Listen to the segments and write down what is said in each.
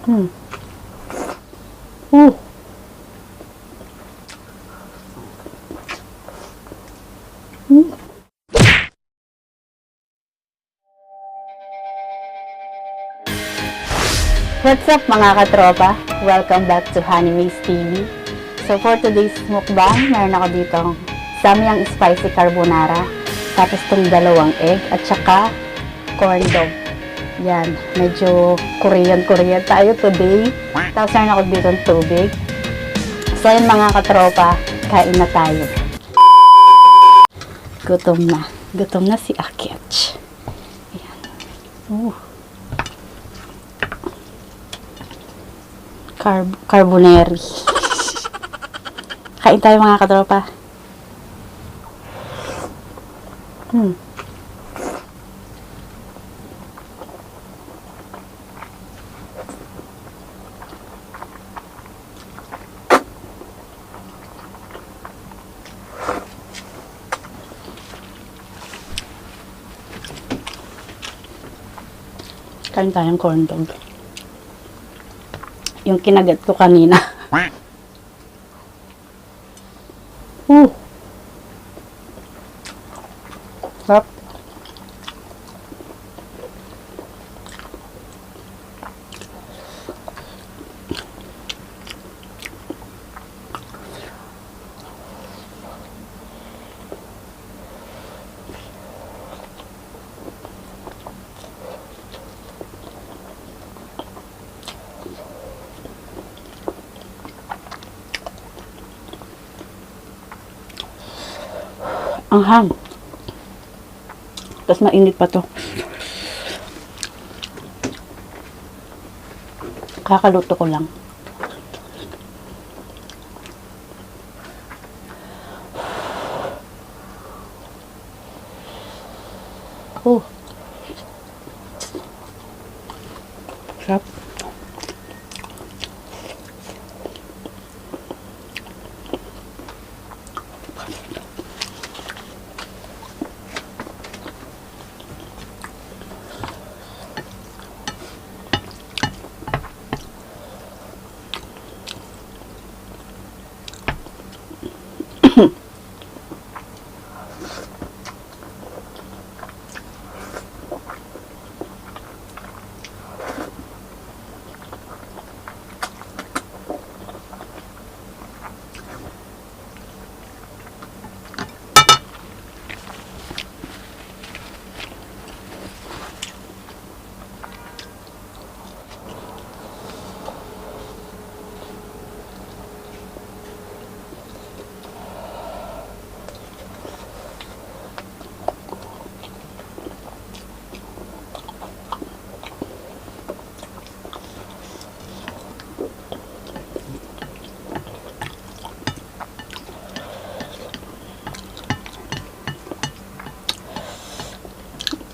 Hmm. Uh. Hmm. What's up mga katropa? Welcome back to Honeymaze TV. So for today's mukbang, meron ako dito samyang spicy carbonara, tapos itong dalawang egg, at saka corn dog. Yan, medyo Korean tayo today. Tapos meron ako dito ng tubig. So yun mga katropa, kain na tayo. Gutom na si Akech. Ayan. Carbonary. Kain tayo mga katropa. Kain tayong corn dog. Yung kinagat ko kanina. Sarap. Anghang. Tapos mainit pa to. Kakaluto ko lang. Sarap.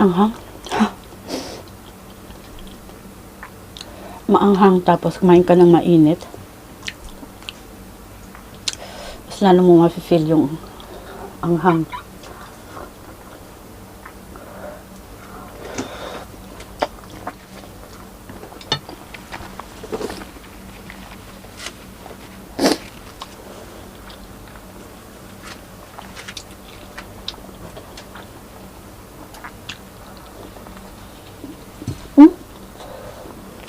Anghang. Maanghang tapos kumain ka ng mainit. Mas lalo mo ma-feel yung anghang.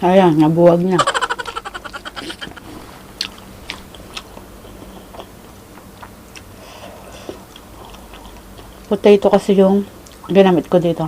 Ayan, nabuwag na. Potato kasi yung ginamit ko dito.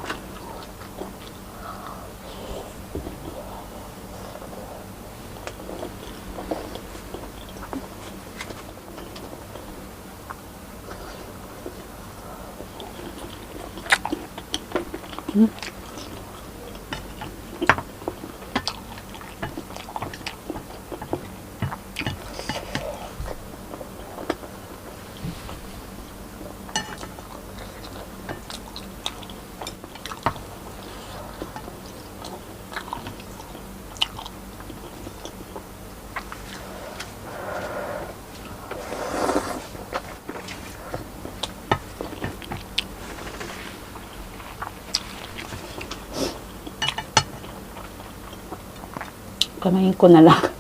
Kamayin ko na lang.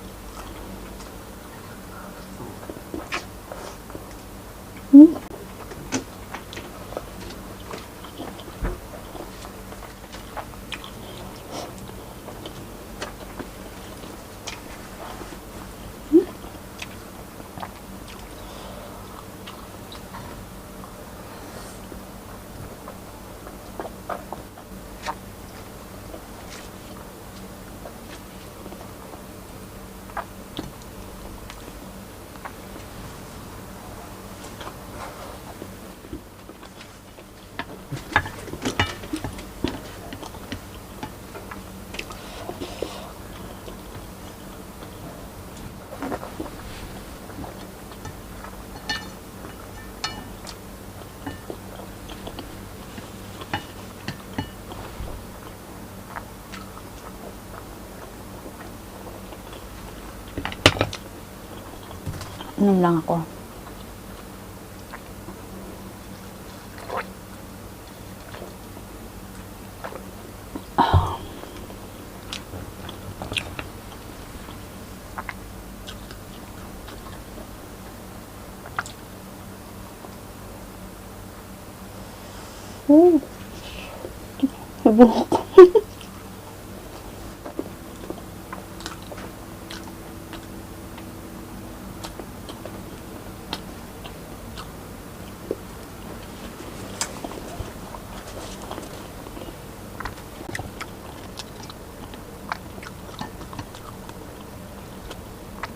Inom lang ako. Buhok ko.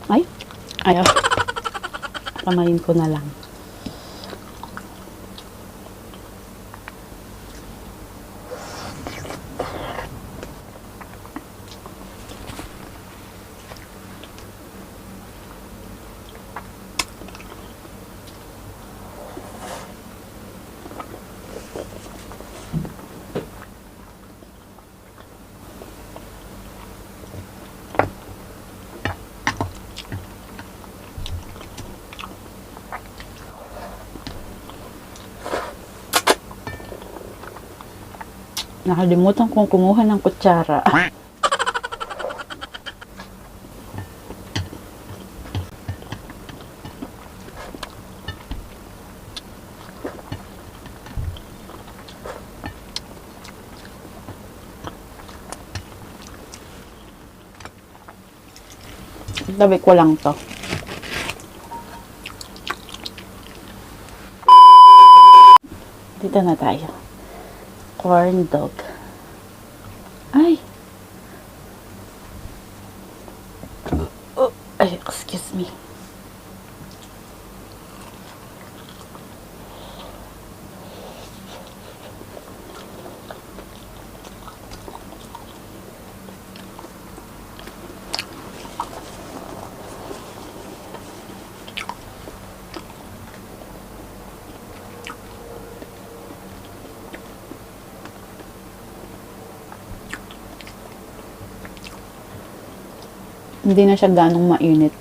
Ay, ayaw. Kamayin ko na lang. Nakalimutan kong kumuha ng kutsara. Tabi ko lang to. Dito na tayo. Corn dog. Ay! Oh, ay, excuse me. Hindi na siya ganong mainit.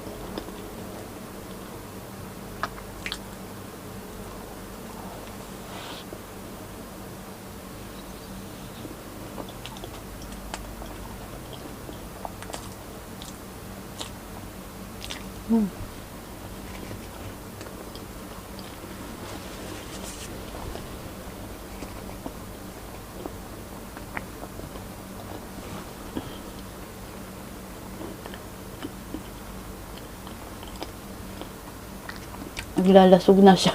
Naglalasog na siya.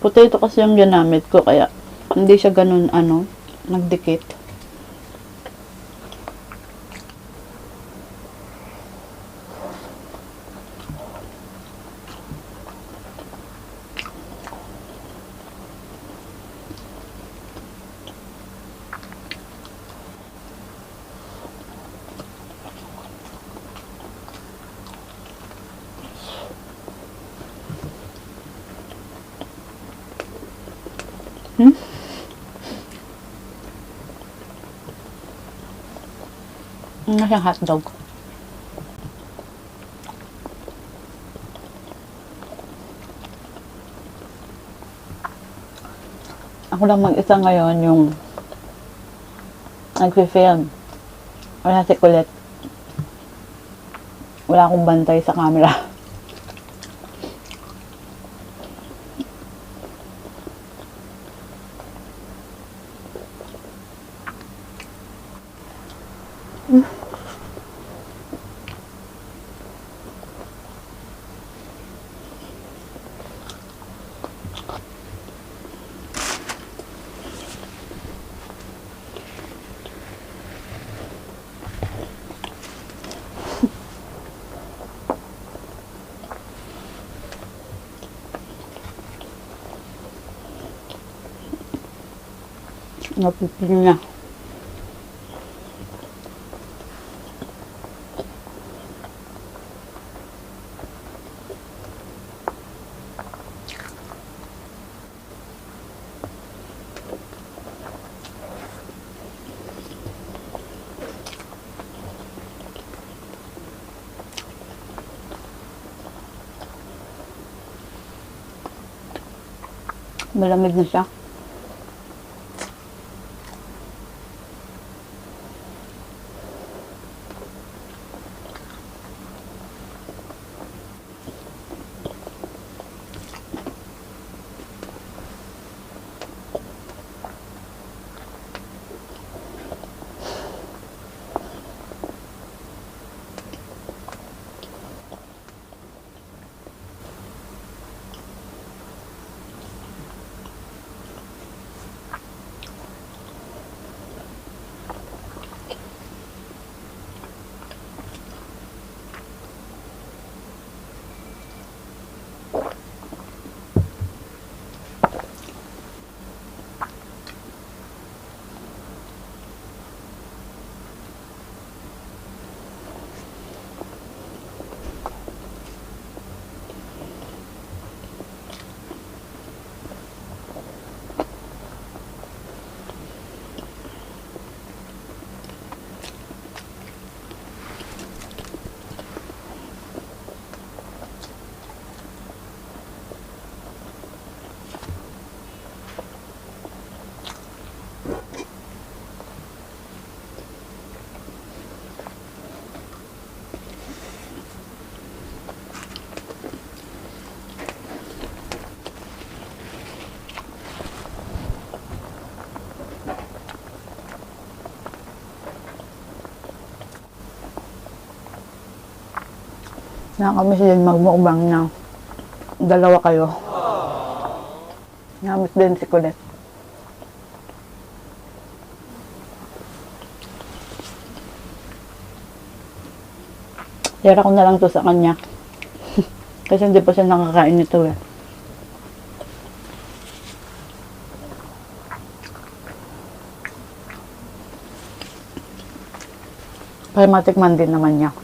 Potato kasi yung ginamit ko, kaya hindi siya ganun, nagdikit. Ano siyang hotdog? Ako lang mag-isa ngayon yung nagfi-film. Wala si Colette. Wala akong bantay sa camera. Napipili na. Malamig na siya. Nakakamiss din magmukbang na dalawa kayo. Nakamiss din si Colette. Tira ko na lang to sa kanya. Kasi hindi pa siya nakakain nito eh. Para matikman din naman niya.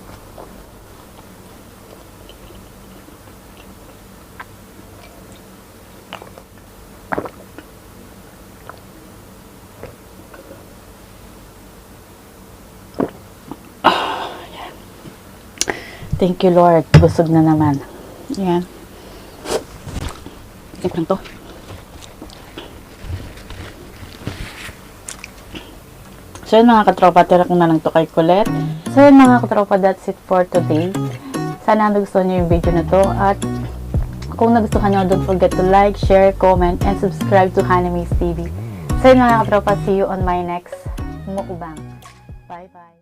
Thank you, Lord. Busog na naman. Ayan. Ikip lang to. So yun mga katropa, tira ko na lang to kay Colette. So yun mga katropa, that's it for today. Sana nagustuhan nyo yung video na to. At kung nagustuhan nyo, don't forget to like, share, comment, and subscribe to Hanimaze TV. So yun mga katropa, see you on my next mukbang. Bye-bye.